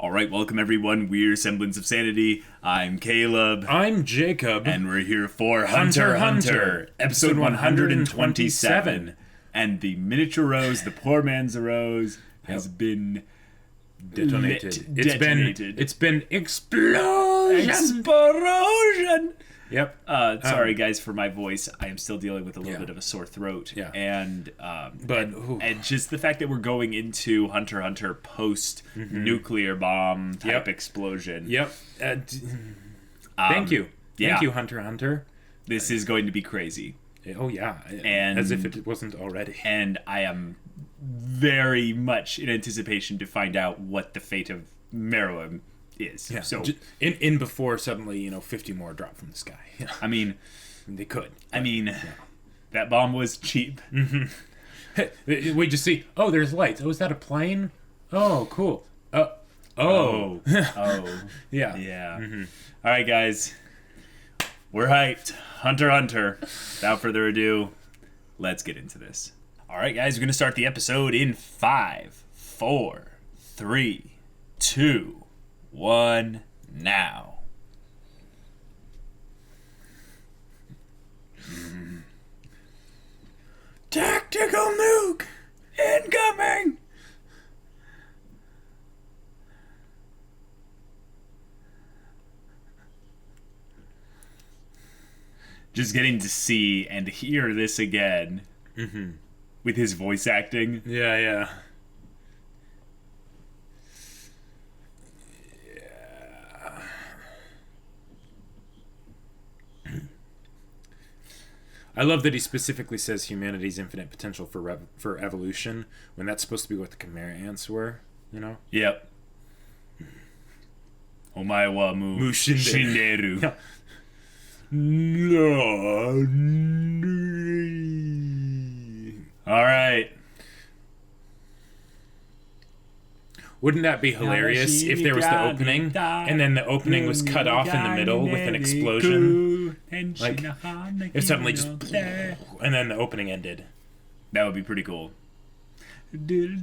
All right, welcome everyone. We're Semblance of Sanity. I'm Caleb. I'm Jacob. And we're here for HunterxHunter, episode 127. And the miniature rose, the poor man's rose, has been detonated. It's been explosion. Explosion. Yep. Sorry guys for my voice. I am still dealing with a little bit of a sore throat. Yeah. And just the fact that we're going into HunterxHunter post nuclear bomb type explosion. Yep. Thank you. Thank you, HunterxHunter. This is going to be crazy. Oh yeah. And as if it wasn't already. And I am very much in anticipation to find out what the fate of Maryland is. Yeah. So in before suddenly 50 more drop from the sky. I mean, they could. That bomb was cheap. We just see. Oh, there's lights. Oh, is that a plane? Oh, cool. Oh. Yeah. Yeah. All right, guys. We're hyped. HunterxHunter. Without further ado, let's get into this. All right, guys. We're gonna start the episode in 5, 4, 3, 2, 1, now. Tactical nuke incoming. Just getting to see and hear this again with his voice acting. Yeah. I love that he specifically says humanity's infinite potential for evolution when that's supposed to be what the Chimera ants were, Yep. Omae wa mu Shinderu. shinderu. All right. Wouldn't that be hilarious if there was the opening and then the opening was cut off in the middle with an explosion? Like, if suddenly just and then the opening ended. That would be pretty cool. You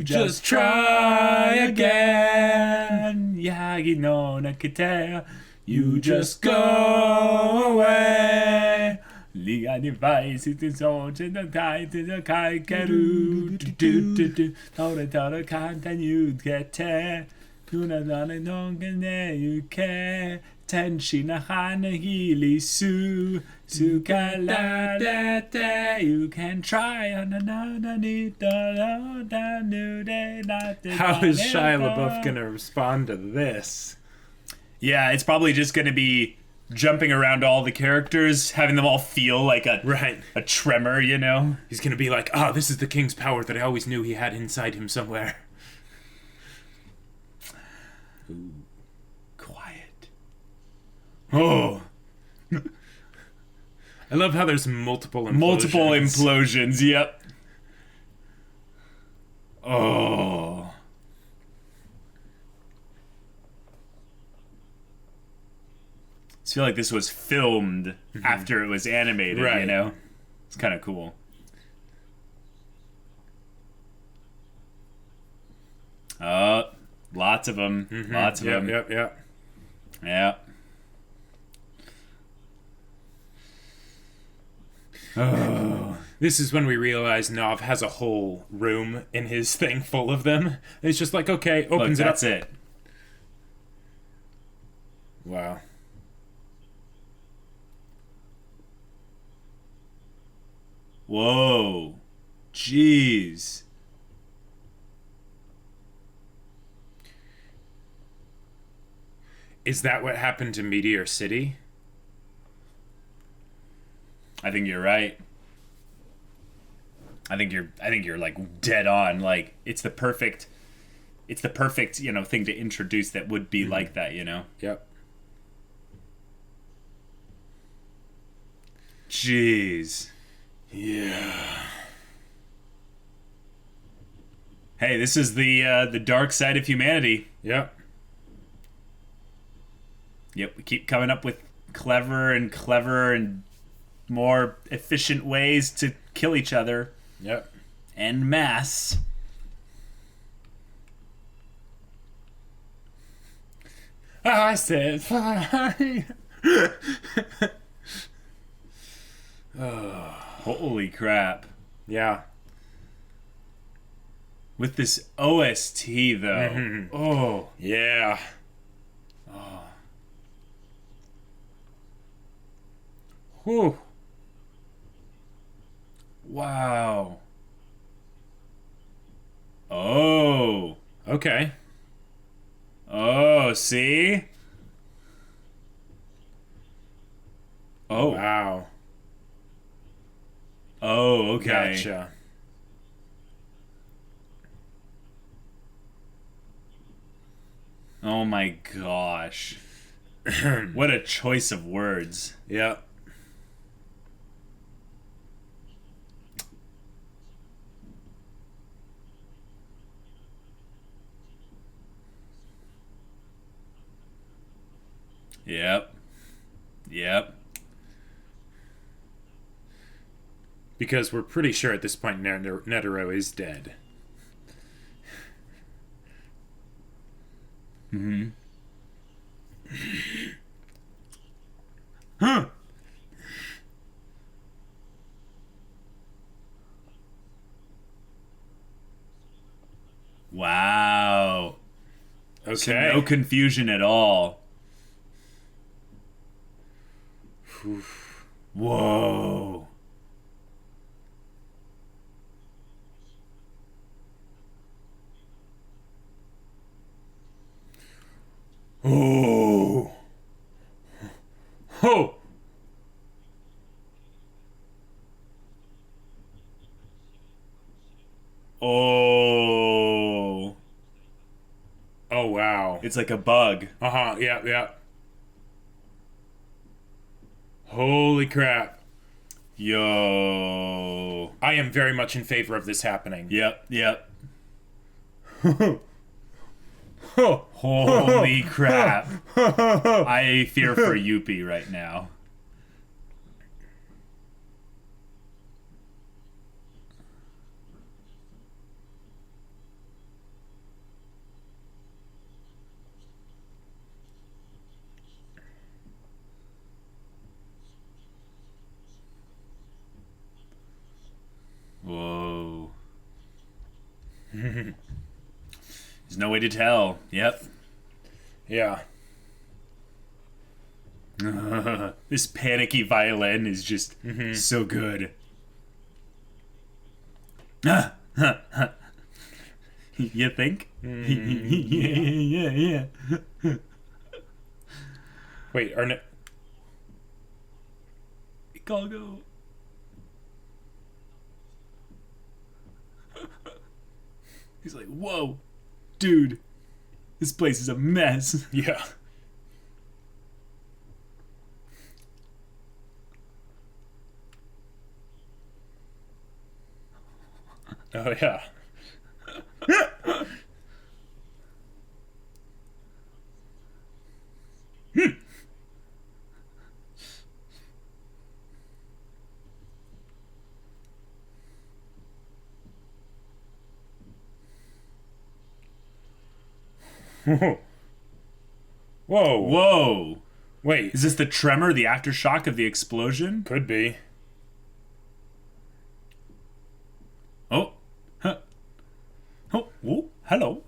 just try again. You just go away. You can try on another new day. How is Shia LaBeouf gonna respond to this? Yeah, it's probably just gonna be jumping around all the characters, having them all feel like a tremor, He's gonna be like, this is the king's power that I always knew he had inside him somewhere. Ooh. Quiet. Oh. I love how there's multiple implosions. Multiple implosions, yep. Oh. I feel like this was filmed after it was animated, right. It's kind of cool. Lots of them. Lots of them. Yep. Yeah. Oh. This is when we realize Nov has a whole room in his thing full of them. It's just like, okay, opens it up. That's it. Wow. Whoa. Jeez. Is that what happened to Meteor City? I think you're right. I think you're like dead on. Like it's the perfect thing to introduce that would be like that, Yep. Jeez. Yeah. Hey, this is the dark side of humanity. Yep. Yep, we keep coming up with clever and more efficient ways to kill each other. Yep. En masse. I said fine. Holy crap. Yeah. With this OST, though. Mm-hmm. Oh. Yeah. Oh. Whew. Wow. Oh. Okay. Oh, see? Oh. Wow. Oh, okay. Gotcha. Oh my gosh. What a choice of words. Yep. Yep. Yep. Because we're pretty sure at this point Netero is dead. Mm-hmm. Huh. Wow. Okay. So no confusion at all. Whoa. Oh. Oh. Oh. Oh, wow. It's like a bug. Uh-huh. Yeah, yeah. Holy crap. Yo. I am very much in favor of this happening. Yep, yep. Oh. Holy crap. I fear for Yuppie right now. Whoa. There's no way to tell. Yep. Yeah. This panicky violin is just so good. You think? Yeah. Wait, Go. He's like, whoa, dude, this place is a mess. Yeah. Oh, yeah. Whoa. Whoa. Wait. Is this the tremor, the aftershock of the explosion? Could be. Oh. Huh. Oh, hello.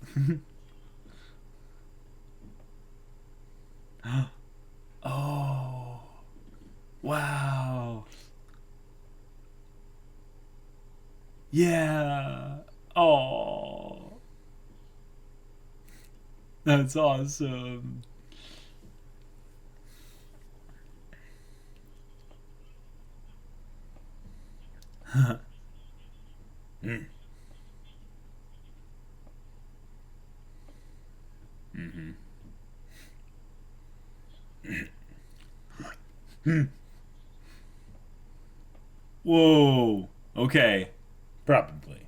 Oh. Wow. Yeah. Oh. That's awesome. Mm. Mm-hmm. Whoa. Okay. Probably.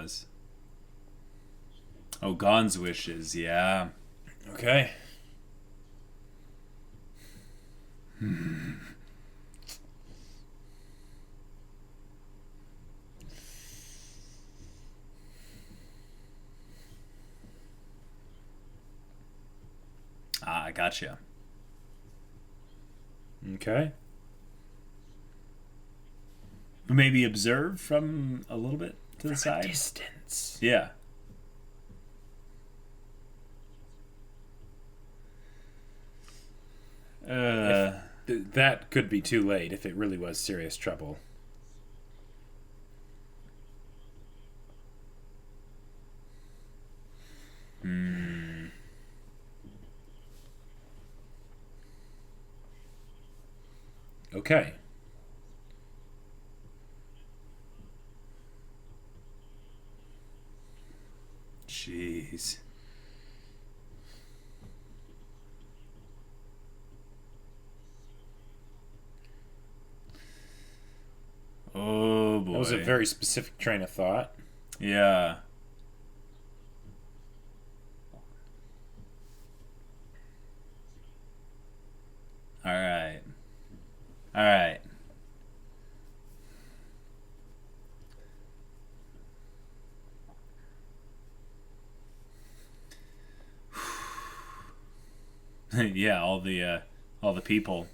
was. Oh, Gon's wishes, yeah. Okay. Ah, I gotcha. Okay. Maybe observe from a little bit to the side. Distance. Yeah. That could be too late if it really was serious trouble. Okay. Jeez. Oh boy. That was a very specific train of thought. Yeah. All right. All right. Yeah, all the people.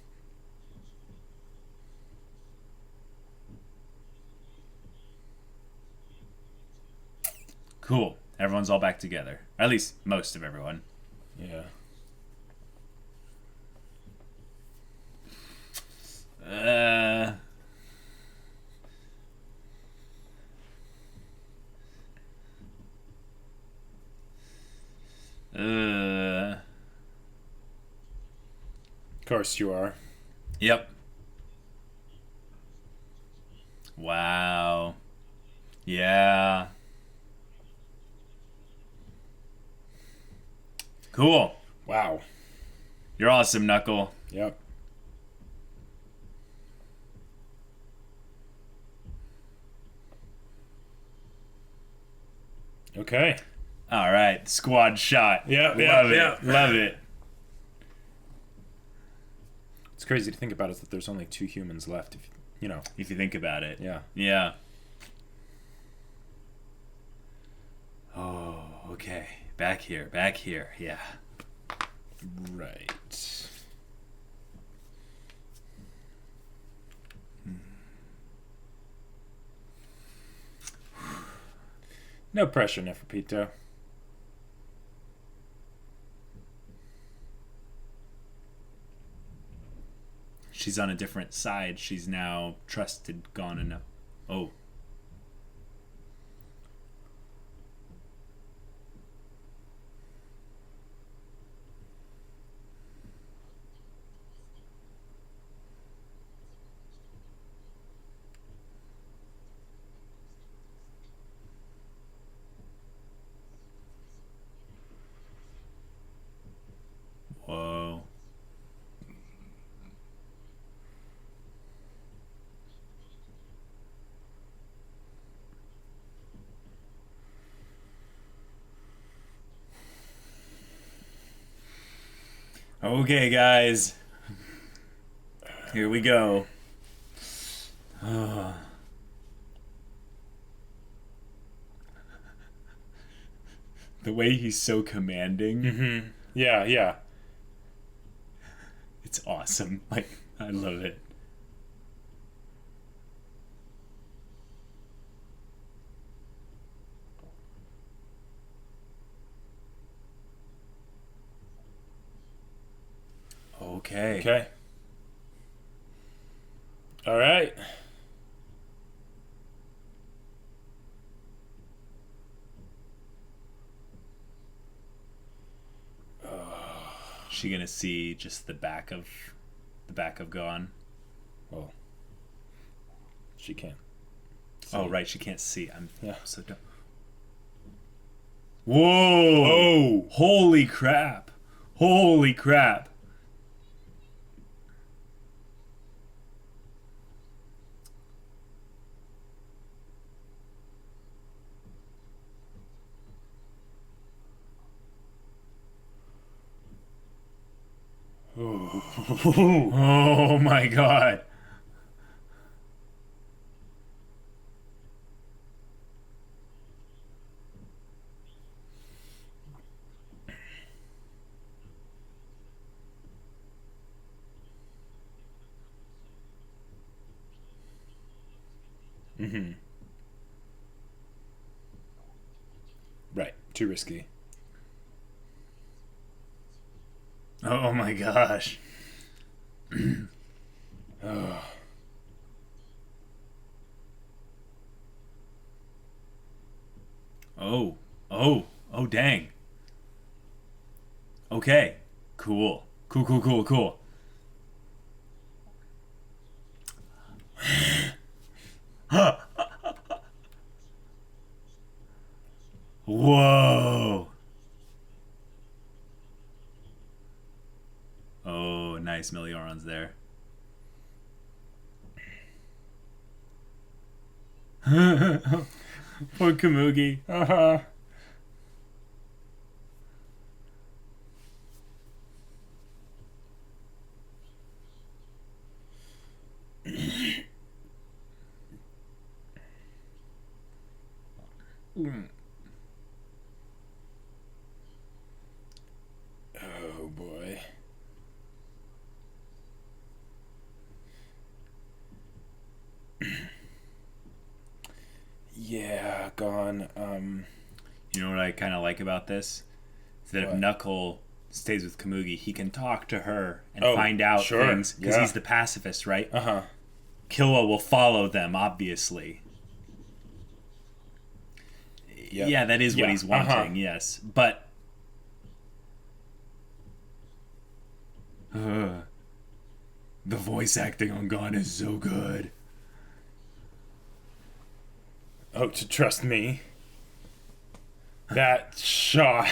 Cool. Everyone's all back together. At least most of everyone. Yeah. Uh Of course you are. Yep. Wow. Yeah. Cool. Wow. You're awesome, Knuckle. Yep. Okay. All right. Squad shot. Yeah, Love yeah. it. Love it. What's crazy to think about is that there's only 2 humans left, If you think about it. Yeah. Yeah. Oh, okay. Back here. Back here. Yeah. Right. No pressure, Neferpito. She's on a different side. She's now trusted, gone enough. Oh. Whoa. Okay, guys. Here we go. The way he's so commanding. Mm-hmm. Yeah, yeah. It's awesome. Like, I love it. Okay. Okay. All right. She gonna see just the back of Gon? Well, she can't. Oh, right. She can't see. I'm Yeah. so dumb. Whoa! Oh! Holy crap! Holy crap! Oh my god. Mm-hmm. Right. Too risky. Oh my gosh. Oh. Oh. Oh. Oh, dang. Okay. Cool. Cool, cool, cool, cool. Whoa. Oh, nice. Melioron's there. Poor Kamugi. Oh boy. Yeah, gone. You know what I kind of like about this? Is that if What? Knuckle stays with Kamugi, he can talk to her and Oh, find out sure. things because Yeah. he's the pacifist, right? Uh-huh. Killua will follow them, obviously. Yep. Yeah, that is what Yeah, he's wanting, uh-huh. yes. But the voice acting on Gon is so good. Oh, to trust me. That shot.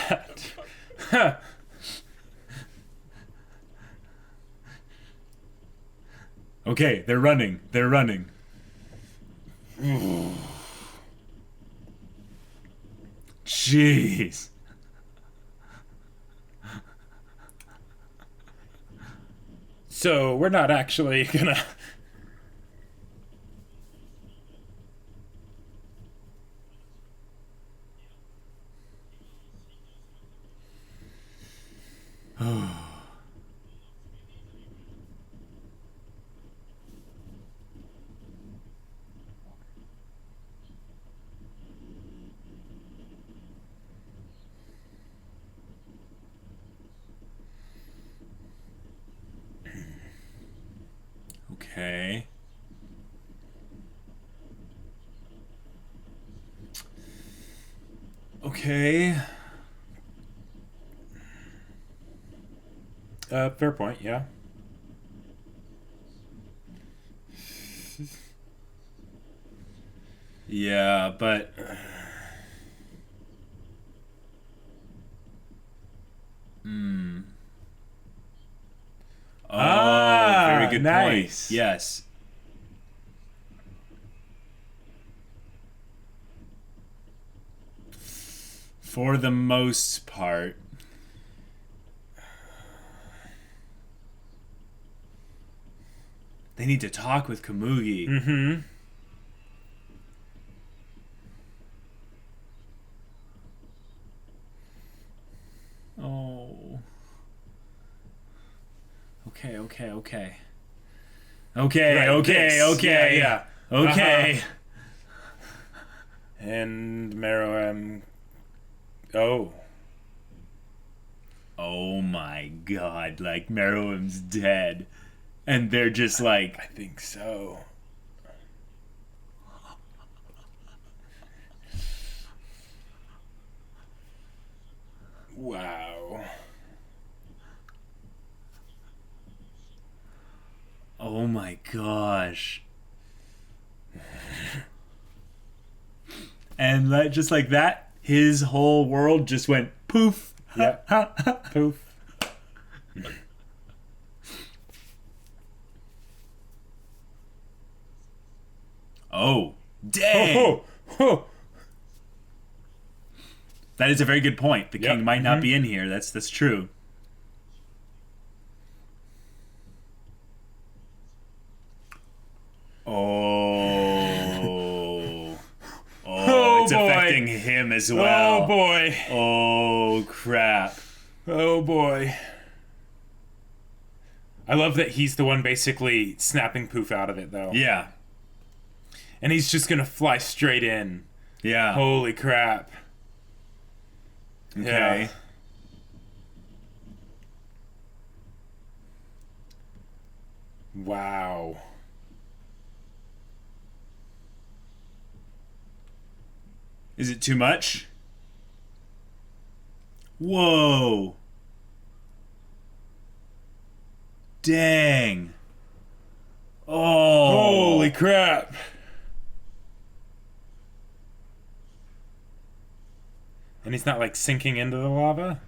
Okay, they're running. They're running. Jeez. So we're not actually gonna. Okay. Okay. Fair point. Yeah. Yeah, but Oh, very good nice. point. Yes. For the most part. They need to talk with Kamugi. Mm-hmm. Oh. Okay, okay, okay. Okay, Right, okay, this. okay. Yeah, yeah. Okay. And Meruem. Oh. Oh my god, like Meruem's dead. And they're just like, I think so. Wow. oh my gosh. And just like that, his whole world just went poof. Yep. Poof. Oh, dang. Oh, oh. That is a very good point. The Yep. king might not be in here. That's true. as well. Oh, boy. Oh, crap. Oh, boy. I love that he's the one basically snapping Poof out of it, though. Yeah. And he's just gonna fly straight in. Yeah. Holy crap. Okay. Yeah. Wow. Is it too much? Whoa. Dang. Oh. Holy crap. And he's not like sinking into the lava?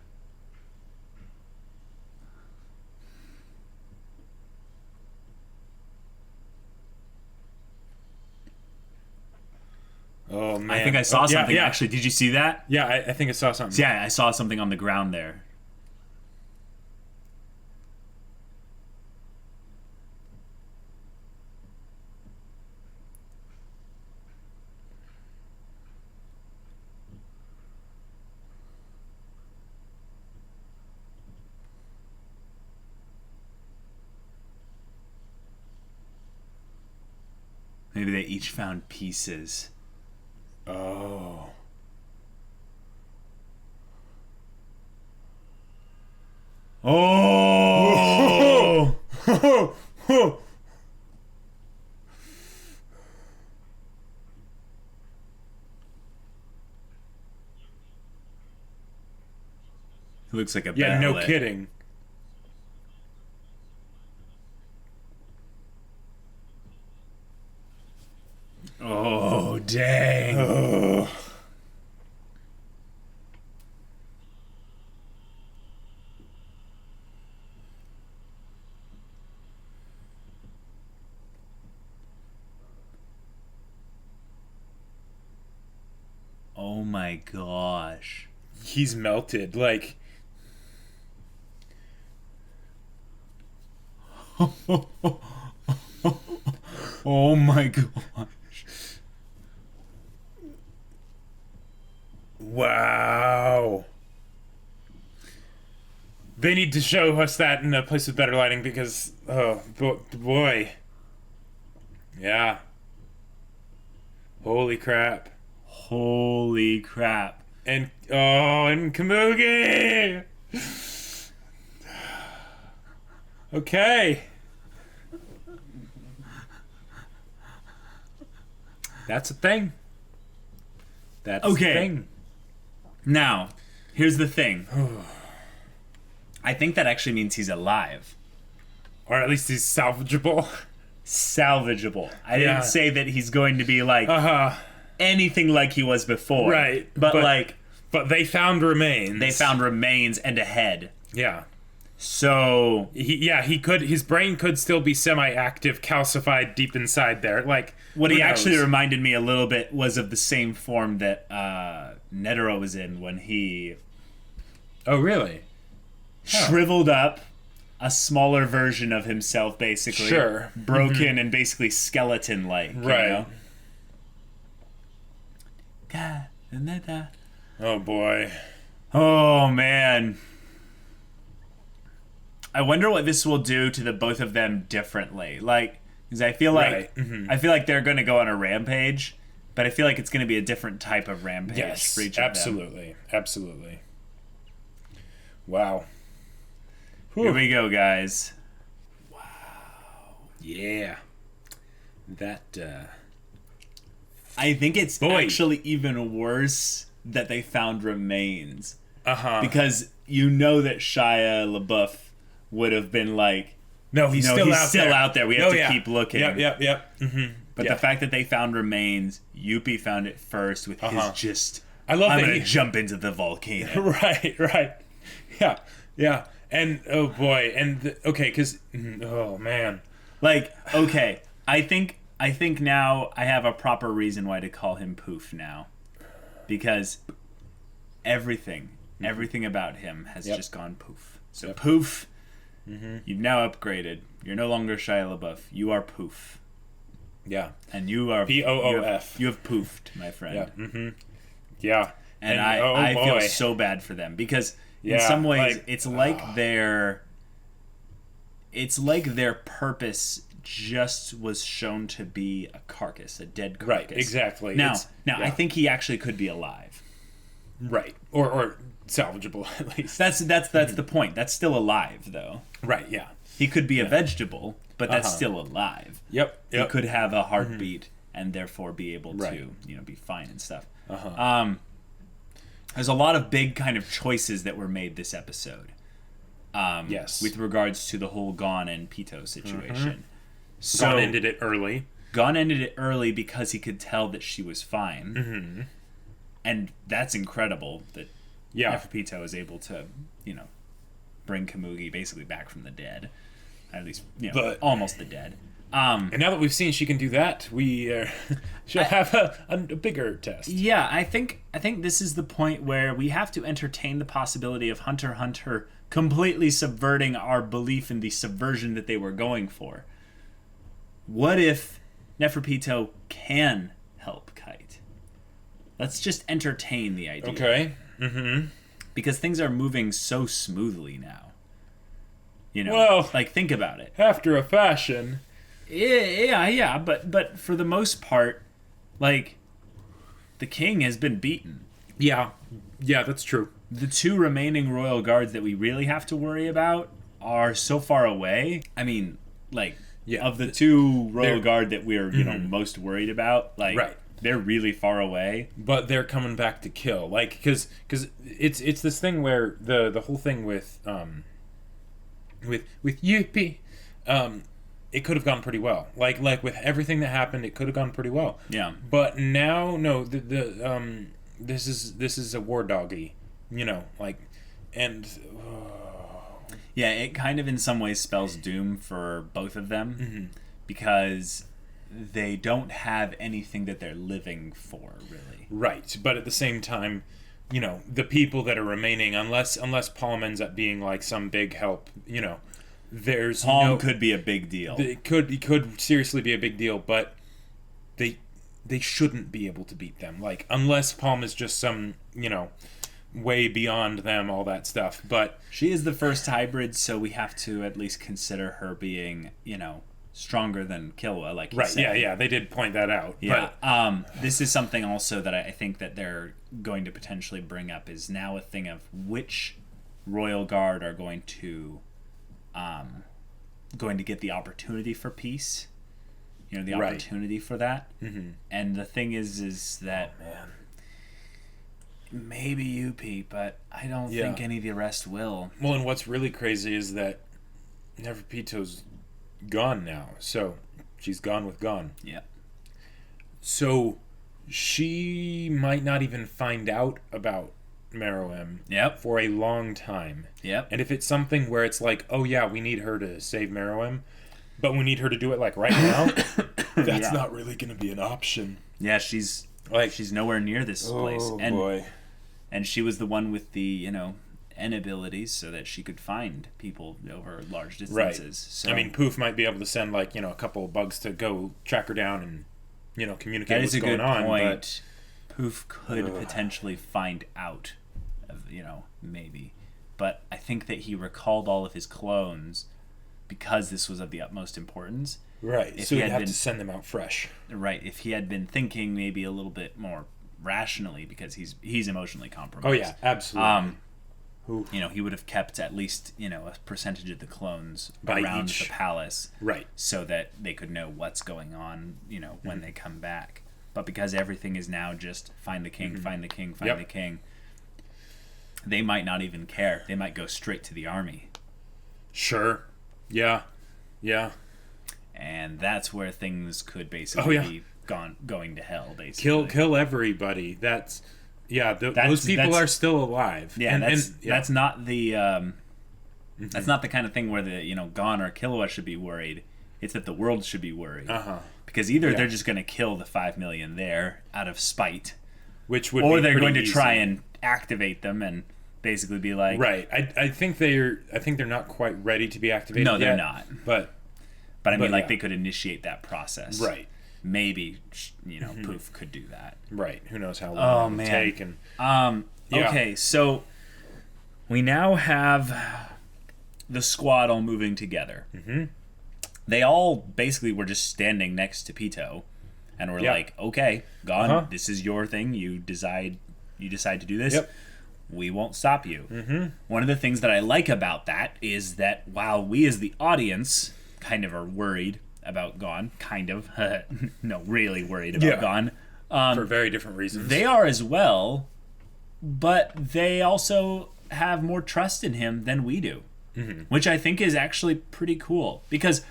Oh, man. I think I saw something, yeah. actually. Did you see that? Yeah, I think I saw something. Yeah, I saw something on the ground there. Maybe they each found pieces. Oh. Oh! He looks like a Yeah, no ballet. kidding. Oh, dang. Oh. Oh my gosh. He's melted. Like, Oh my gosh. wow. They need to show us that in a place with better lighting because, oh, boy. Yeah. Holy crap. Holy crap. And, and Kamugi! Okay. That's a thing. That's Okay. a thing. Now, here's the thing. I think that actually means he's alive. Or at least he's salvageable. Salvageable. I Yeah. didn't say that he's going to be like anything like he was before. Right. But like, But they found remains. they found remains and a head. Yeah. So, He could. His brain could still be semi-active, calcified deep inside there. Like what who he actually knows? reminded me a little bit was of the same form that Netero was in when he Oh, really? shriveled up a smaller version of himself, basically. Sure. Broken and basically skeleton-like. Right. You know? Oh boy. Oh, man. I wonder what this will do to the both of them differently. Like, because I feel like Right. Mm-hmm. I feel like they're going to go on a rampage, but I feel like it's going to be a different type of rampage Yes. for each of them. Absolutely. Absolutely. Wow. Here we go, guys. Yeah. That. I think it's Boy. actually even worse that they found remains. Because Because you know that Shia LaBeouf would have been like, no, he's no, still he's out still there. out there. We have to keep looking. Yep. Mm-hmm. But the fact that they found remains, Yuppie found it first with his just, I love I'm that going to he- jump into the volcano. Right. Yeah. And oh boy, and okay, because oh man, Like, okay, I think now I have a proper reason why to call him Poof now. Because everything about him has just gone poof. So Poof, you've now upgraded. You're no longer Shia LaBeouf. You are Poof. yeah, And you are P-O-O-F. You have poofed, my friend. yeah. And I feel so bad for them because in some ways it's like their purpose just was shown to be a carcass, a dead carcass. Right, exactly. Now I think he actually could be alive. Right. Or salvageable at least. That's the point. That's still alive though. Right, yeah. He could be a vegetable, but that's still alive. Yep. He could have a heartbeat and therefore be able to, be fine and stuff. There's a lot of big kind of choices that were made this episode. Yes. With regards to the whole Gon and Pito situation. So, Gon ended it early. Gon ended it early because he could tell that she was fine. And that's incredible that Neferpito is able to, bring Kamugi basically back from the dead. At least, but almost the dead. And now that we've seen she can do that, we she'll have a bigger test. Yeah, I think this is the point where we have to entertain the possibility of Hunter completely subverting our belief in the subversion that they were going for. What if Neferpito can help Kite? Let's just entertain the idea. Okay. Because things are moving so smoothly now. Well, think about it. After a fashion. Yeah, but for the most part, the king has been beaten. Yeah, that's true. The two remaining royal guards that we really have to worry about are so far away. I mean, of the two royal guard that we're, most worried about, right. They're really far away. But they're coming back to kill. Because it's this thing where the whole thing with Yuppie, it could have gone pretty well. Like with everything that happened, it could have gone pretty well. Yeah. But now, no, this is a war doggy, and yeah, it kind of in some ways spells doom for both of them because they don't have anything that they're living for, really. Right, but at the same time, the people that are remaining, unless Palm ends up being some big help, there's Palm could be a big deal. It could seriously be a big deal, but they shouldn't be able to beat them. Unless Palm is just some, way beyond them, all that stuff. But she is the first hybrid, so we have to at least consider her being, stronger than Killua, like you said. Yeah, they did point that out. Yeah. But, this is something also that I think that they're going to potentially bring up is now a thing of which royal guard are going to get the opportunity for peace. The opportunity for that. And the thing is that maybe Yuppie, but I don't think any of the rest will. Well, and what's really crazy is that Neferpito's gone now, so she's gone with Gon. Yeah. So she might not even find out about Meruem for a long time. Yep. And if it's something where it's oh yeah, we need her to save Meruem, but we need her to do it right now, that's not really going to be an option. Yeah, she's nowhere near this place. And, boy. And she was the one with the, N abilities so that she could find people over large distances. Right. So, I mean, Poof might be able to send a couple of bugs to go track her down and communicate what's going on. Point. But Poof could potentially find out of maybe, but I think that he recalled all of his clones because this was of the utmost importance. Right. So he'd have to send them out fresh. Right. If he had been thinking maybe a little bit more rationally, because he's emotionally compromised. Oh yeah, absolutely. He would have kept at least, a percentage of the clones by around each. the palace. Right. So that they could know what's going on, when they come back. But because everything is now just find the king, find the king, find the king, they might not even care. They might go straight to the army. Sure. Yeah. Yeah. And that's where things could basically be going to hell, basically. Kill everybody. That's... Yeah, those people are still alive. Yeah, that's not the that's not the kind of thing where the Gon or Killua should be worried. It's that the world should be worried. Because either they're just going to kill the 5 million there out of spite, or they're going to try and activate them and basically be like, right. I think they're not quite ready to be activated. No, they're yet, not. But I mean, they could initiate that process. Right. maybe Poof could do that. Right. Who knows how long it would take. And okay, so we now have the squad all moving together. Mm-hmm. They all basically were just standing next to Pito, and we're like, okay, Gon, this is your thing. You decide to do this. Yep. We won't stop you. Mm-hmm. One of the things that I like about that is that while we as the audience kind of are worried about Gon, no, really worried about Gon. For very different reasons. They are as well, but they also have more trust in him than we do, which I think is actually pretty cool. Because,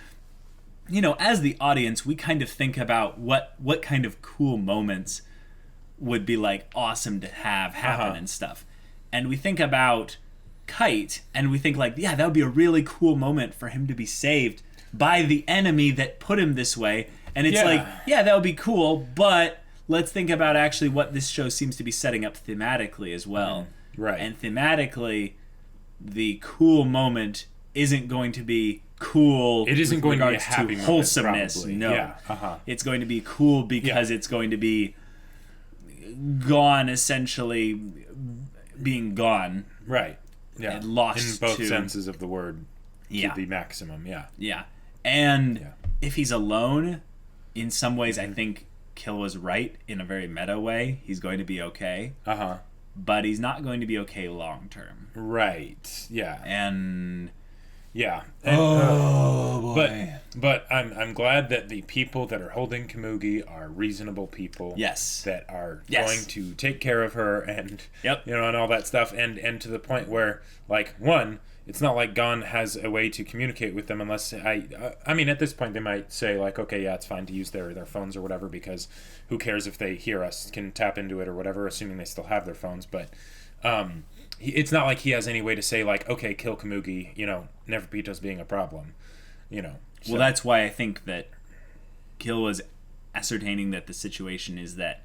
as the audience, we kind of think about what kind of cool moments would be like awesome to have happen and stuff. And we think about Kite, and we think like, yeah, that would be a really cool moment for him to be saved by the enemy that put him this way. And it's like, yeah, that would be cool, but let's think about actually what this show seems to be setting up thematically as well. Right. And thematically, the cool moment isn't going to be cool. It isn't going to be a happy moment, wholesomeness. probably. No. Yeah. It's going to be cool because it's going to be Gon essentially being gone. Right. Yeah. And lost in both senses of the word to the maximum. Yeah. Yeah. And if he's alone, in some ways I think Kill was right in a very meta way. He's going to be okay. But he's not going to be okay long term. Right. Yeah. And yeah. boy. But I'm glad that the people that are holding Kamugi are reasonable people. Yes. That are going to take care of her and and all that stuff, and to the point where it's not like Gon has a way to communicate with them unless I mean, at this point they might say like, okay, yeah, it's fine to use their phones or whatever, because who cares if they hear us, can tap into it or whatever, assuming they still have their phones. But it's not like he has any way to say like, okay, kill Kamugi, Neferpito's being a problem, So. Well, that's why I think that Kill was ascertaining that the situation is that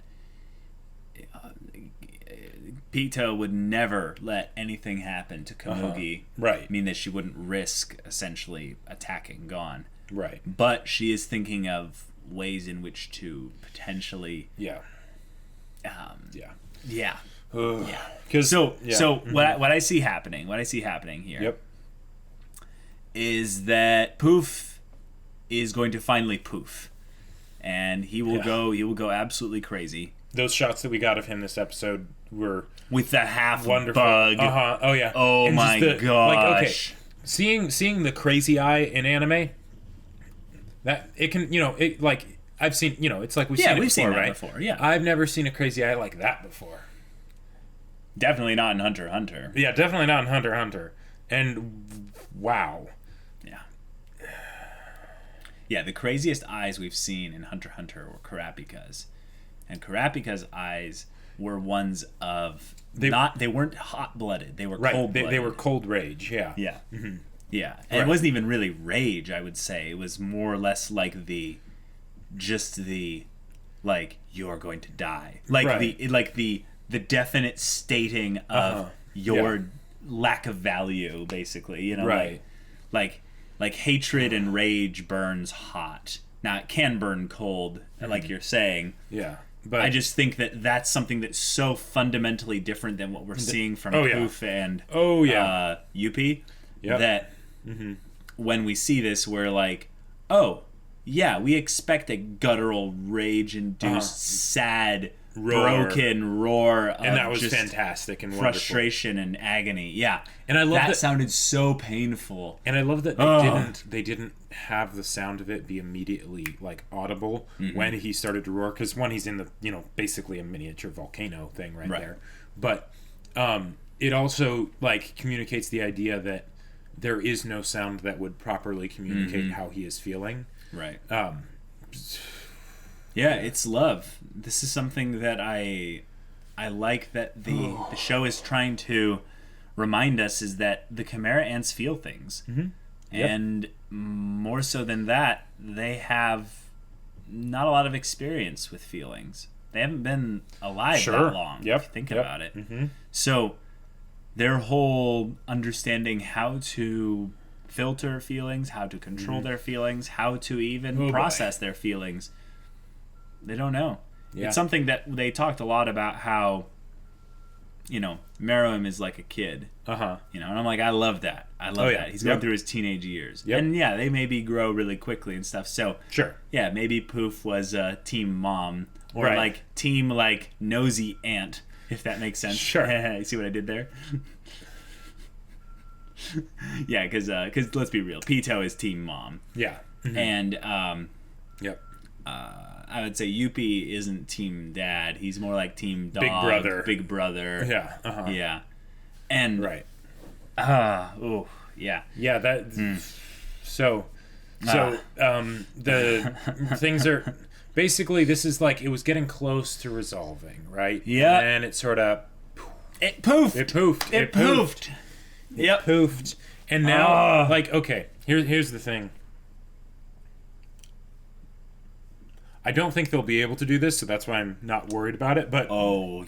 Pito would never let anything happen to Kamugi. Right. Mean that she wouldn't risk essentially attacking Gon. Right. But she is thinking of ways in which to potentially. Yeah. Yeah. So what I see happening here is that Poof is going to finally poof, and he will go absolutely crazy. Those shots that we got of him this episode were with the half wonderful. bug. Oh yeah. Oh and my gosh. Seeing the crazy eye in anime, that it can I've seen it's like we've seen it before. Yeah. I've never seen a crazy eye like that before. Definitely not in HunterxHunter. Yeah, definitely not in HunterxHunter. And wow. Yeah. Yeah, the craziest eyes we've seen in HunterxHunter were Kurapika's. And Kurapika's eyes were ones of they weren't hot-blooded. They were cold-blooded. They were cold rage, yeah. Yeah. Mm-hmm. Yeah. And it wasn't even really rage, I would say. It was more or less like you're going to die. The definite stating of your lack of value, basically. Like hatred and rage burns hot. Now it can burn cold, like you're saying. Yeah, but I just think that that's something that's so fundamentally different than what we're seeing from Poof and Yuppie. Yep. That when we see this, we're like, oh yeah, we expect a guttural, rage-induced, sad, broken roar of and that was just fantastic and frustration and agony. Yeah, and I love that sounded so painful. And I love that they didn't have the sound of it be immediately audible when he started to roar, because he's in the basically a miniature volcano thing right there, but it also communicates the idea that there is no sound that would properly communicate how he is feeling. Right. Yeah, it's love. This is something that I like that the show is trying to remind us, is that the Chimera Ants feel things. Mm-hmm. And more so than that, they have not a lot of experience with feelings. They haven't been alive that long, if you think about it. Mm-hmm. So their whole understanding how to filter feelings, how to control their feelings, how to even process their feelings They don't know. Yeah. It's something that they talked a lot about how, Meruem is like a kid. Uh-huh. And I'm like, I love that. I love that. He's going through his teenage years. Yep. And they maybe grow really quickly and stuff. So, sure. Yeah, maybe Poof was team mom or Right. like team like nosy aunt, if that makes sense. Sure. You see what I did there? Yeah, because let's be real, Pito is team mom. Yeah. Mm-hmm. And yep. I would say Yuppie isn't team dad. He's more like team dog. Big brother. Yeah. Uh-huh. Yeah. And right. Oh, yeah. Yeah, that so the things are basically, this is like, it was getting close to resolving, right? Yeah. And it sort of It poofed. It poofed. Yep. Poofed. And now okay, here's the thing. I don't think they'll be able to do this, so that's why I'm not worried about it. But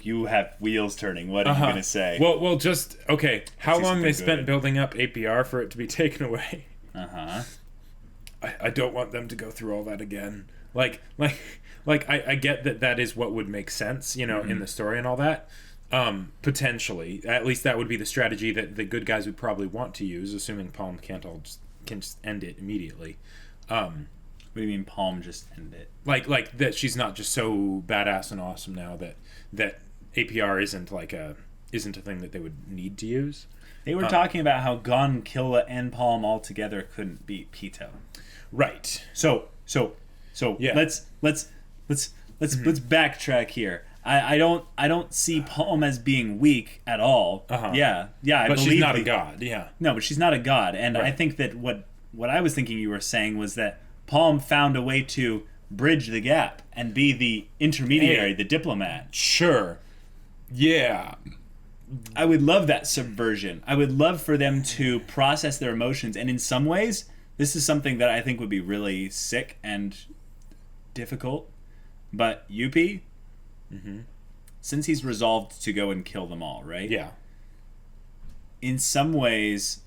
you have wheels turning. What are you gonna say? Well, just okay. How long they spent building up APR for it to be taken away? I don't want them to go through all that again. Like I get that is what would make sense, in the story and all that. Potentially, at least that would be the strategy that the good guys would probably want to use, assuming Palm can just end it immediately. What do you mean Palm just end it? Like that she's not just so badass and awesome now that APR isn't a thing that they would need to use. They were talking about how Gon, Killa, and Palm all together couldn't beat Pito. Right. So yeah. Let's backtrack here. I don't see Palm as being weak at all. Yeah. I but believe she's not a god. Yeah. No, but she's not a god, and right. I think that what I was thinking you were saying was that Palm found a way to bridge the gap and be the intermediary, the diplomat. Sure. Yeah. I would love that subversion. I would love for them to process their emotions, and in some ways, this is something that I think would be really sick and difficult. But Yuppie, since he's resolved to go and kill them all, right? Yeah. In some ways,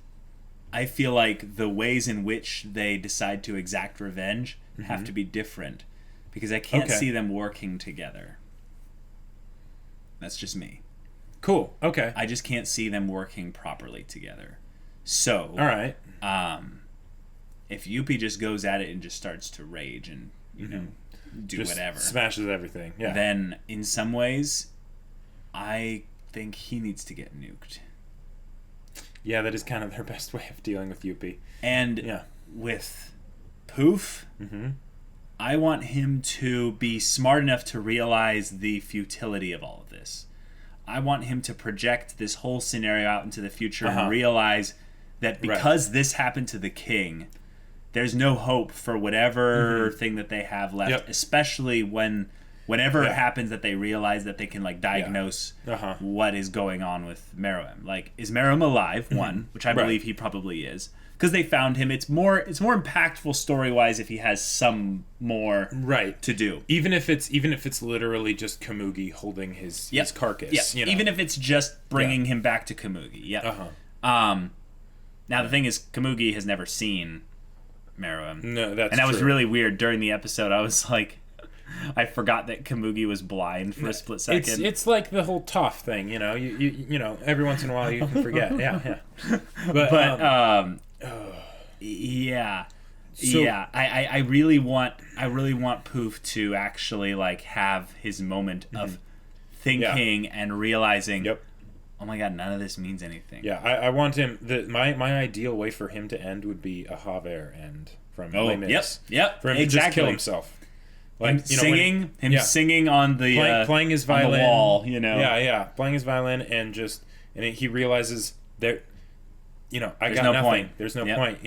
I feel like the ways in which they decide to exact revenge have to be different, because I can't see them working together. That's just me. Cool. Okay. I just can't see them working properly together. So, all right. If Yuppie just goes at it and just starts to rage and do just whatever, smashes everything, then in some ways, I think he needs to get nuked. Yeah, that is kind of their best way of dealing with Yuppie. And with Poof, I want him to be smart enough to realize the futility of all of this. I want him to project this whole scenario out into the future and realize that because this happened to the king, there's no hope for whatever thing that they have left, especially whenever it happens that they realize that they can diagnose what is going on with Meruem. Like, is Meruem alive? One, which I believe he probably is, because they found him. It's more impactful story wise if he has some more to do. Even if it's literally just Komugi holding his carcass. Yeah. Even if it's just bringing him back to Komugi. Yeah. Now the thing is, Komugi has never seen Meruem. No, that's and that was really weird. During the episode, I was like, I forgot that Komugi was blind for a split second. It's like the whole Toph thing, you know, every once in a while you can forget. I really want Poof to actually have his moment of thinking and realizing, oh my god, none of this means anything. Yeah, I want him. My ideal way for him to end would be a Javert end from Les Mis. Yep. For him to just kill himself. Singing on the playing his violin on the wall, playing his violin and he realizes that I got nothing. Point. There's no point.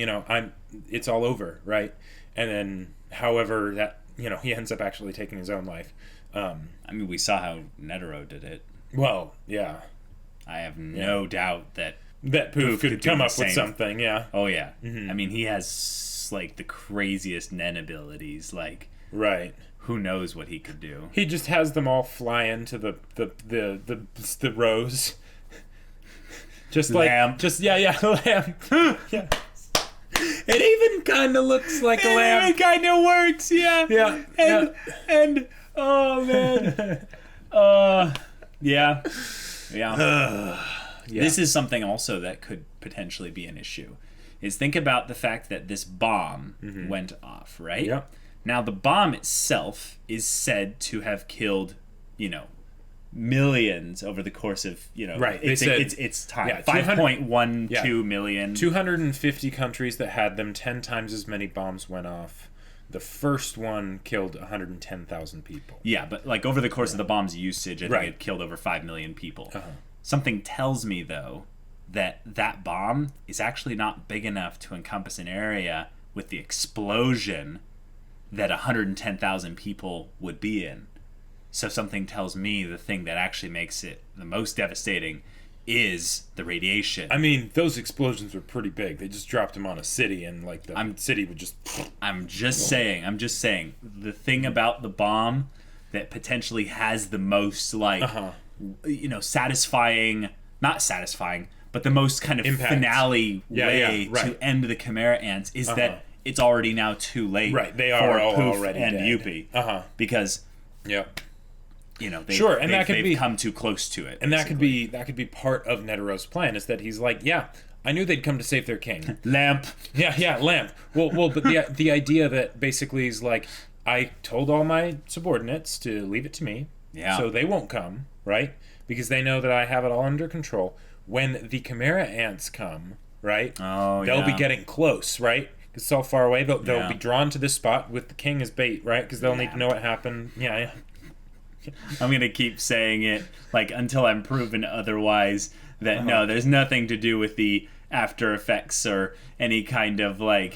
It's all over, right? And then, however, that he ends up actually taking his own life. I mean, we saw how Netero did it. Well, yeah. I have no doubt that Poof could come up with something. Yeah. Oh yeah. Mm-hmm. I mean, he has the craziest Nen abilities. Right. Who knows what he could do? He just has them all fly into the rows. Just lamb. Lamb. Yeah. It even kind of looks like a lamb. It kind of works, yeah. Yeah. And Oh man. Yeah. Yeah. This is something also that could potentially be an issue. Is think about the fact that this bomb went off, right? Yep. Now the bomb itself is said to have killed, millions over the course of, Right. They it's, said, it's time. yeah, 5.12 million. 250 countries that had them, 10 times as many bombs went off. The first one killed 110,000 people. Yeah, but like over the course of the bomb's usage, I think Right. it killed over 5 million people. Uh-huh. Something tells me, though, that bomb is actually not big enough to encompass an area with the explosion that 110,000 people would be in. So something tells me the thing that actually makes it the most devastating is the radiation. I mean, those explosions were pretty big. They just dropped them on a city, and like the city would just... I'm just saying, the thing about the bomb that potentially has the most, like, satisfying, not satisfying, but the most kind of impact. Finale way right. to end the Chimera Ants is that it's already now too late. Right, they for are Poof already and dead. Yuppie. Because... Yeah. Sure, and that could they've come too close to it. And basically. that could be part of Netero's plan, is that he's like, yeah, I knew they'd come to save their king. Lamp. Yeah, Lamp. Well, but the idea that basically is like, I told all my subordinates to leave it to me, so they won't come, right? Because they know that I have it all under control. When the Chimera Ants come, right? They'll be getting close, right? Because it's all far away. They'll be drawn to this spot with the king as bait, right? Because they'll need to know what happened. Yeah. I'm going to keep saying it like until I'm proven otherwise that no, there's nothing to do with the after effects or any kind of I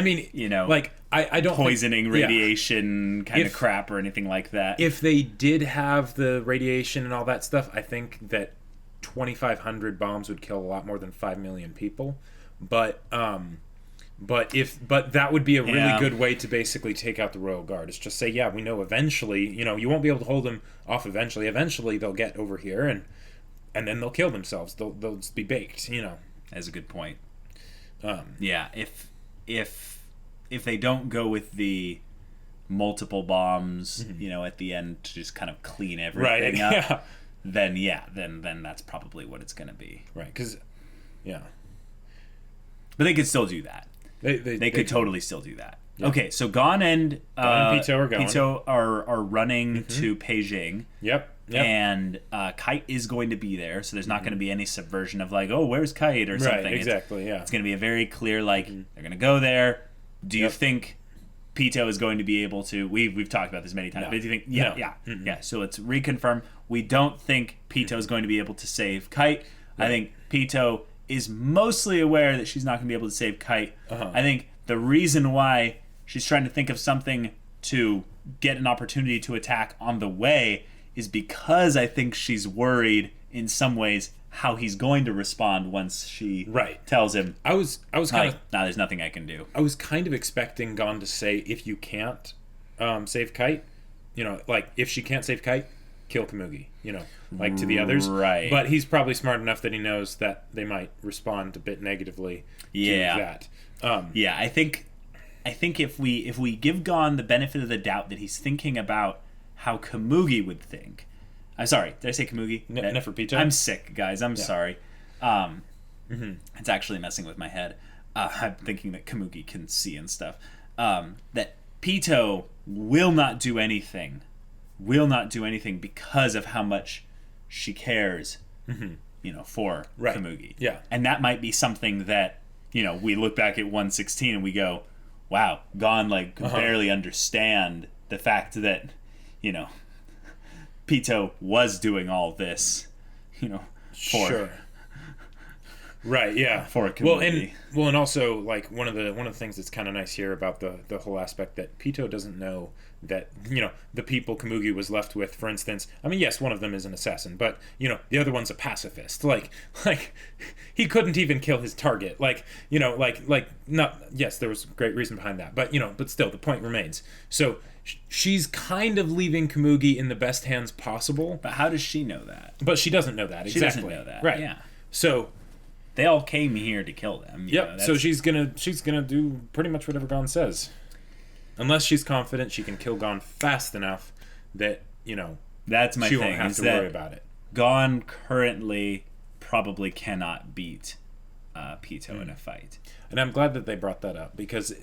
mean, like I don't poisoning radiation kind of crap or anything like that. If they did have the radiation and all that stuff, I think that 2,500 bombs would kill a lot more than 5 million people. But that would be a really good way to basically take out the Royal Guard. Is just say, yeah, we know eventually, you won't be able to hold them off eventually. Eventually they'll get over here and then they'll kill themselves. They'll just be baked, That's a good point. If they don't go with the multiple bombs, at the end to just kind of clean everything up, then that's probably what it's going to be. Right, because, But they could still do that. They could totally still do that. Yeah. Okay, so Gon and Pito are going. Pito are running to Beijing. Yep. And Kite is going to be there, so there's not going to be any subversion of like, oh, where's Kite or something. Right, exactly, It's going to be a very clear, like, they're going to go there. Do you think Pito is going to be able to... We've talked about this many times, but do you think... Yeah, so let's reconfirm. We don't think Pito is going to be able to save Kite. Right. I think Pito is mostly aware that she's not going to be able to save Kite. I think the reason why she's trying to think of something to get an opportunity to attack on the way is because I think she's worried in some ways how he's going to respond once she tells him. I was kind of... Nah, there's nothing I can do. I was kind of expecting Gon to say, if you can't save Kite, like, if she can't save Kite, kill Komugi, like to the others. Right. But he's probably smart enough that he knows that they might respond a bit negatively to that. I think if we give Gon the benefit of the doubt that he's thinking about how Komugi would think. I'm sorry, did I say Komugi? Neferpito? I'm sick, guys. I'm sorry. It's actually messing with my head. I'm thinking that Komugi can see and stuff. That Pito will not do anything because of how much she cares, for Komugi. Yeah. And that might be something that, we look back at 116 and we go, wow, Gon could barely understand the fact that, Pito was doing all this, for... Sure. Right, yeah. For Komugi. Well, and also, like, one of the things that's kind of nice here about the whole aspect that Pito doesn't know that, the people Komugi was left with, for instance, I mean, yes, one of them is an assassin, but, the other one's a pacifist. Like, he couldn't even kill his target. Yes, there was great reason behind that, but still, the point remains. So, she's kind of leaving Komugi in the best hands possible. But how does she know that? But she doesn't know that, exactly. She doesn't know that, right. Yeah. So... They all came here to kill them. Yep. So she's gonna do pretty much whatever Gon says. Unless she's confident she can kill Gon fast enough that, that's my she thing. won't have to worry about it. Gon currently probably cannot beat Pito in a fight. And I'm glad that they brought that up because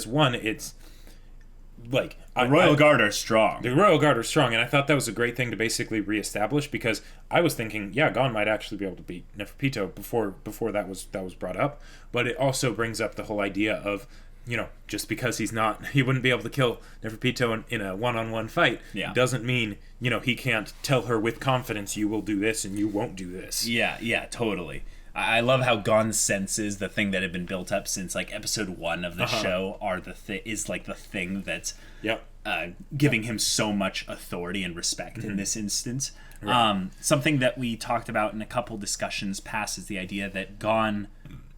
one, it's like the Royal Guard are strong. The Royal Guard are strong, and I thought that was a great thing to basically reestablish because I was thinking, Gon might actually be able to beat Neferpito before that was brought up, but it also brings up the whole idea of just because he wouldn't be able to kill Neferpito in a one-on-one fight doesn't mean he can't tell her with confidence you will do this and you won't do this. Yeah, totally. I love how Gon's senses, the thing that had been built up since like episode 1 of the show, are the thing that's giving him so much authority and respect in this instance. Right. Something that we talked about in a couple discussions past is the idea that Gon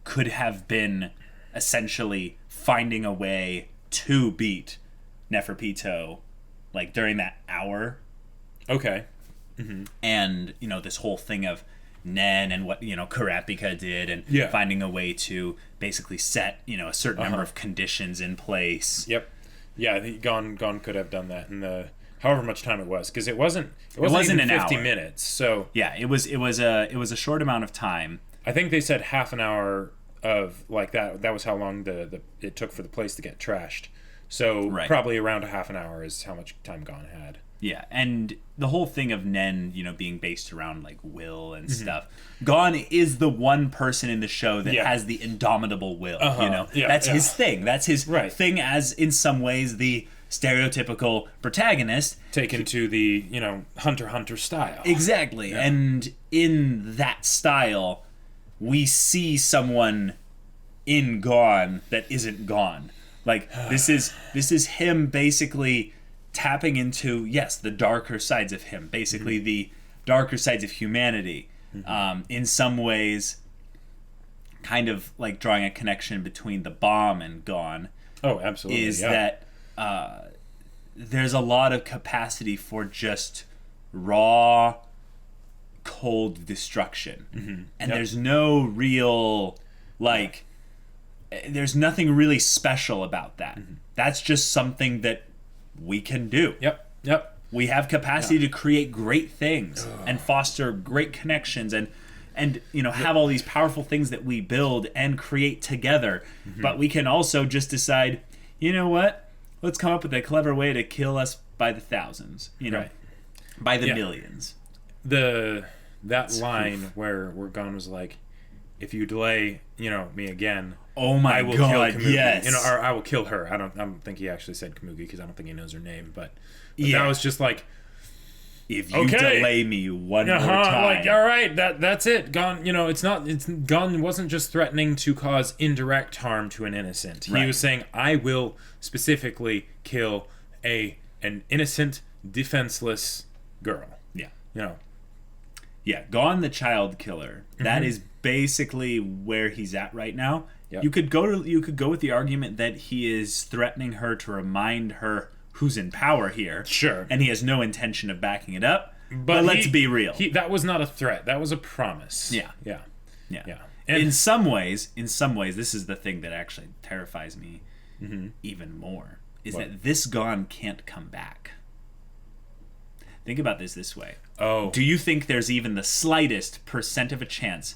could have been essentially finding a way to beat Neferpito, like during that hour. Okay. And this whole thing of Nen and what Kurapika did, and finding a way to basically set a certain number of conditions in place. Yep. Yeah, I think Gon could have done that in the however much time it was, because it wasn't even an 50 hour. minutes. So yeah, it was a short amount of time. I think they said half an hour of like that. That was how long it took for the place to get trashed. So probably around a half an hour is how much time Gon had. Yeah, and the whole thing of Nen, being based around like will and stuff. Gon is the one person in the show that has the indomitable will. That's his thing. That's his thing. As in some ways the stereotypical protagonist taken to the Hunter style. Exactly, and in that style, we see someone in Gon that isn't Gon. Like this is him basically tapping into the darker sides of him, basically the darker sides of humanity. In some ways, kind of like drawing a connection between the bomb and Gon. Oh, absolutely. Is that there's a lot of capacity for just raw, cold destruction, and there's no real there's nothing really special about that. That's just something that we can do. Yep. We have capacity to create great things and foster great connections and have all these powerful things that we build and create together. But we can also just decide, what? Let's come up with a clever way to kill us by the thousands, by the millions. That line where Gon was like, if you delay, me again, oh my I will God, kill Kamugi. yes. Or I will kill her. I don't think he actually said Kamugi because I don't think he knows her name. But that was just like, if you delay me one more time, like all right, that's it. Gon, Gon wasn't just threatening to cause indirect harm to an innocent. He was saying, I will specifically kill an innocent, defenseless girl. Yeah, Gon the child killer. That is basically where he's at right now. Yep. You could go with the argument that he is threatening her to remind her who's in power here. Sure. And he has no intention of backing it up. But let's be real. That was not a threat. That was a promise. Yeah. And in some ways, this is the thing that actually terrifies me even more, is that this Gon can't come back. Think about this way. Oh. Do you think there's even the slightest % of a chance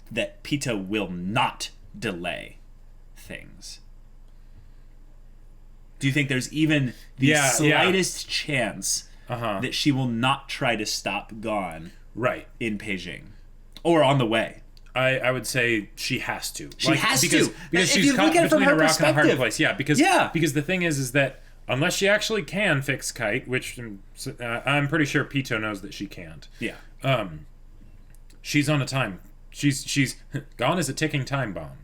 that Pito will not delay things? Do you think there's even the slightest chance that she will not try to stop Gon in Beijing? Or on the way? I would say she has to. She has to. Because she's caught between a rock and a hard place. Yeah, because the thing is that unless she actually can fix Kite, which I'm pretty sure Pito knows that she can't. Yeah. She's on a time. She's Gon is a ticking time bomb,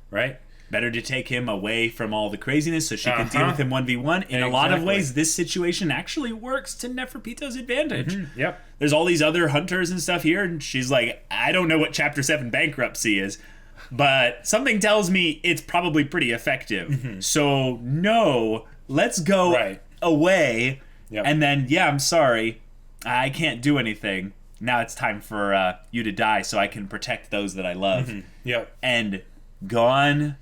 right? Better to take him away from all the craziness so she can deal with him 1v1. In a lot of ways, this situation actually works to Neferpito's advantage. Yep. There's all these other hunters and stuff here, and she's like, I don't know what Chapter 7 bankruptcy is, but something tells me it's probably pretty effective. So, no, let's go away, and then, I'm sorry, I can't do anything. Now it's time for you to die so I can protect those that I love. Yep. And Gon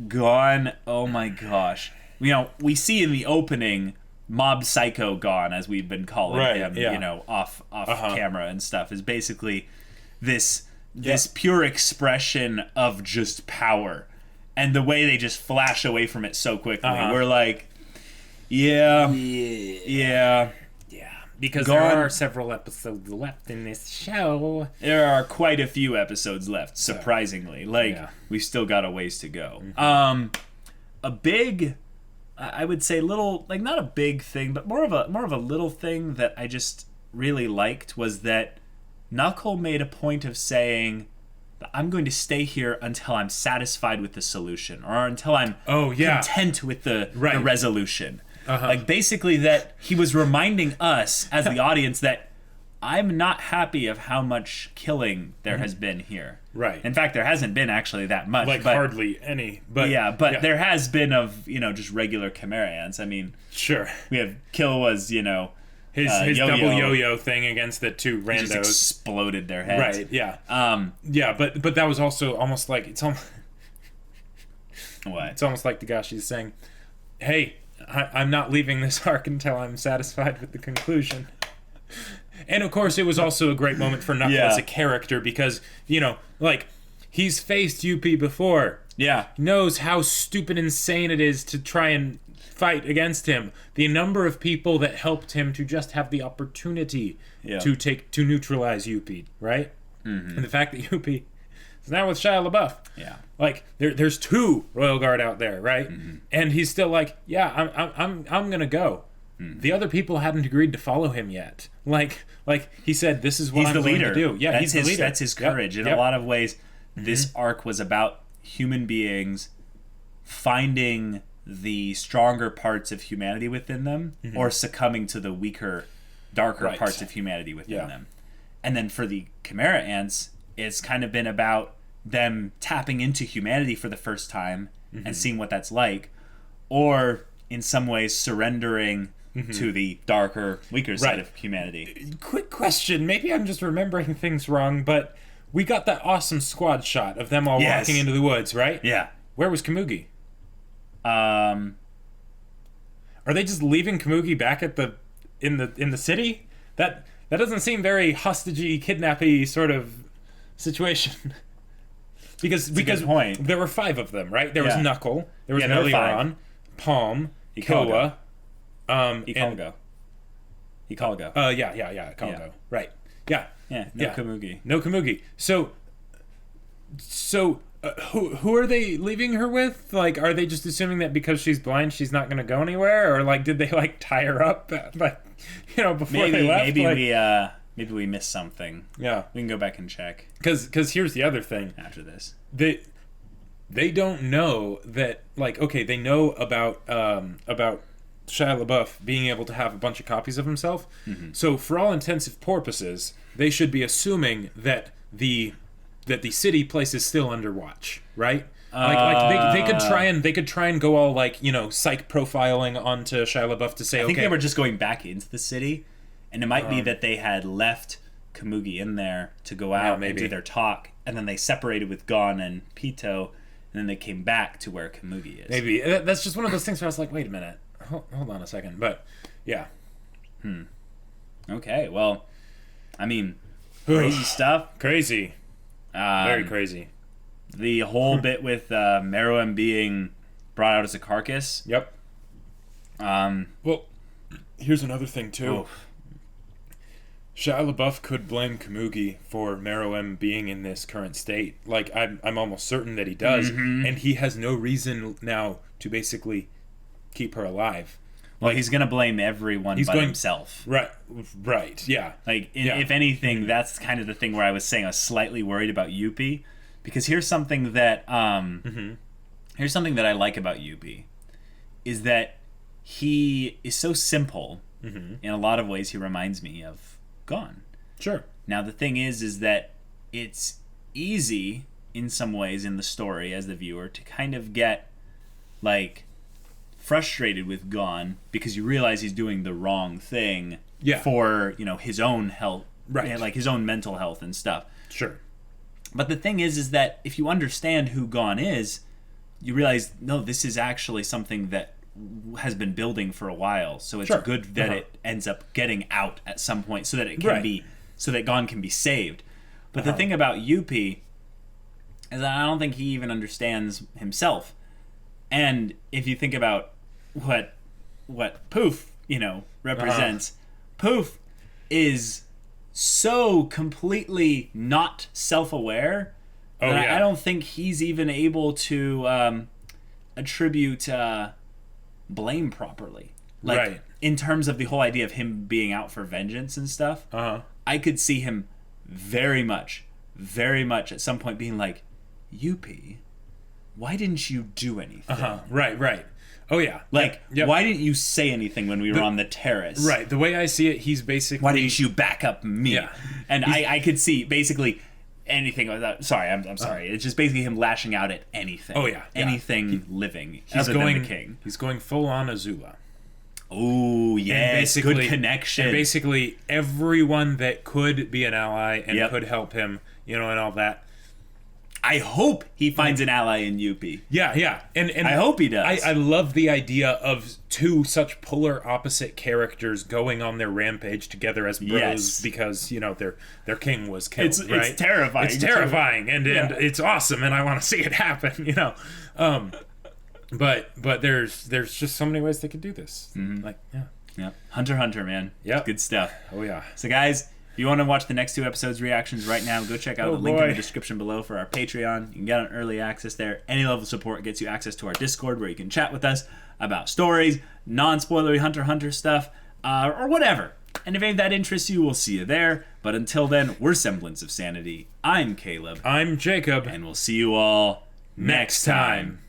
Gon, oh my gosh. You know, we see in the opening Mob Psycho Gon, as we've been calling him, you know, off camera and stuff, is basically this pure expression of just power. And the way they just flash away from it so quickly. We're like, yeah. Because there are several episodes left in this show. There are quite a few episodes left, surprisingly. We've still got a ways to go. A big, I would say little, like not a big thing, but more of a little thing that I just really liked was that Knuckle made a point of saying, I'm going to stay here until I'm satisfied with the solution, or until I'm content with the resolution. Like, basically that he was reminding us as the audience that I'm not happy of how much killing there has been here. Right. In fact, there hasn't been actually that much. Like, hardly any. But there has been of, you know, just regular Chimera ants. I mean, sure. We have Killwa's, you know, his double yo-yo thing against the two randos. Just exploded their heads. Right, yeah. But that was also almost like, it's almost... What? It's almost like Togashi is saying, hey, I'm not leaving this arc until I'm satisfied with the conclusion. And of course, it was also a great moment for Knuckle as a character because, you know, like, he's faced UP before. Yeah. Knows how stupid insane it is to try and fight against him. The number of people that helped him to just have the opportunity to neutralize UP, right? And the fact that UP is now with Shia LaBeouf. Yeah. Like, there's two Royal Guard out there, right? And he's still like, yeah, I'm gonna go. The other people hadn't agreed to follow him yet. Like he said, this is what I'm going to do. Yeah, he's the leader. That's his courage. In a lot of ways, this arc was about human beings finding the stronger parts of humanity within them, or succumbing to the weaker, darker parts of humanity within them. And then for the Chimera ants, it's kind of been about them tapping into humanity for the first time and seeing what that's like, or in some ways surrendering to the darker, weaker side of humanity. Quick question, maybe I'm just remembering things wrong, but we got that awesome squad shot of them all walking into the woods, right? Yeah. Where was Kamugi? Are they just leaving Kamugi back at in the city? That doesn't seem very hostage-y, kidnappy sort of situation. because point. There were 5 of them, right? There was Knuckle, there was Meliaron, Palm, Killua, Ikalgo. Ikalgo. Right. Yeah. Yeah, no Kamugi. No Kamugi. So who are they leaving her with? Like, are they just assuming that because she's blind she's not going to go anywhere, or like did they like tie her up like, you know, before they left? Maybe we missed something. Yeah. We can go back and check. Cuz here's the other thing after this. They don't know that, like, okay, they know about Shia LaBeouf being able to have a bunch of copies of himself. So for all intensive purposes, they should be assuming that the city place is still under watch, right? Like they could try and go all, like, you know, psych profiling onto Shia LaBeouf to say, I think they were just going back into the city, and it might be that they had left Kamugi in there to go out and do their talk, and then they separated with Gon and Pito, and then they came back to where Kamugi is. Maybe that's just one of those things where I was like, wait a minute, hold on a second, but yeah. Okay, well, I mean, crazy stuff. Crazy. Very crazy. The whole bit with Meruem being brought out as a carcass. Yep. Well, here's another thing too. Shia LaBeouf could blame Kamugi for Meruem being in this current state. Like, I'm almost certain that he does, and he has no reason now to basically keep her alive. Well, he's going to blame everyone but himself. Right, yeah. Like, if anything, that's kind of the thing where I was saying I was slightly worried about Yuppie, because here's something that here's something that I like about Yuppie, is that he is so simple. In a lot of ways, he reminds me of Gon. Sure. Now, the thing is that it's easy in some ways in the story as the viewer to kind of get, like, frustrated with Gon because you realize he's doing the wrong thing for, you know, his own health, like his own mental health and stuff. Sure. But the thing is that if you understand who Gon is, you realize, no, this is actually something that has been building for a while. So it's good that it ends up getting out at some point so that it can be, so that Gon can be saved. But the thing about Yuppie is that I don't think he even understands himself. And if you think about what Poof, represents, Poof is so completely not self-aware that I don't think he's even able to attribute blame properly. Like, in terms of the whole idea of him being out for vengeance and stuff, I could see him very much at some point being like, Yuppie, why didn't you do anything? Right. Oh, yeah. Like, why didn't you say anything when we were on the terrace? Right. The way I see it, he's basically... Why didn't you back up me? Yeah. And I could see basically anything like that. Sorry, I'm sorry. It's just basically him lashing out at anything. Oh, yeah. Anything living other than the king. He's going full on Azula. Oh, yes. Good connection. And basically everyone that could be an ally and could help him, and all that. I hope he finds an ally in Yuppie. Yeah. And I hope he does. I love the idea of two such polar opposite characters going on their rampage together as bros because, their king was killed, right? It's terrifying. It's terrifying and it's awesome and I want to see it happen, But there's just so many ways they could do this. Like, Hunter, man. Yeah. Good stuff. Oh, yeah. So, guys, if you want to watch the next 2 episodes reactions right now, go check out the link in the description below for our Patreon. You can get on early access there. Any level of support gets you access to our Discord where you can chat with us about stories, non-spoilery Hunter stuff, or whatever. And if any of that interests you, we'll see you there. But until then, we're Semblance of Sanity. I'm Caleb. I'm Jacob. And we'll see you all next time.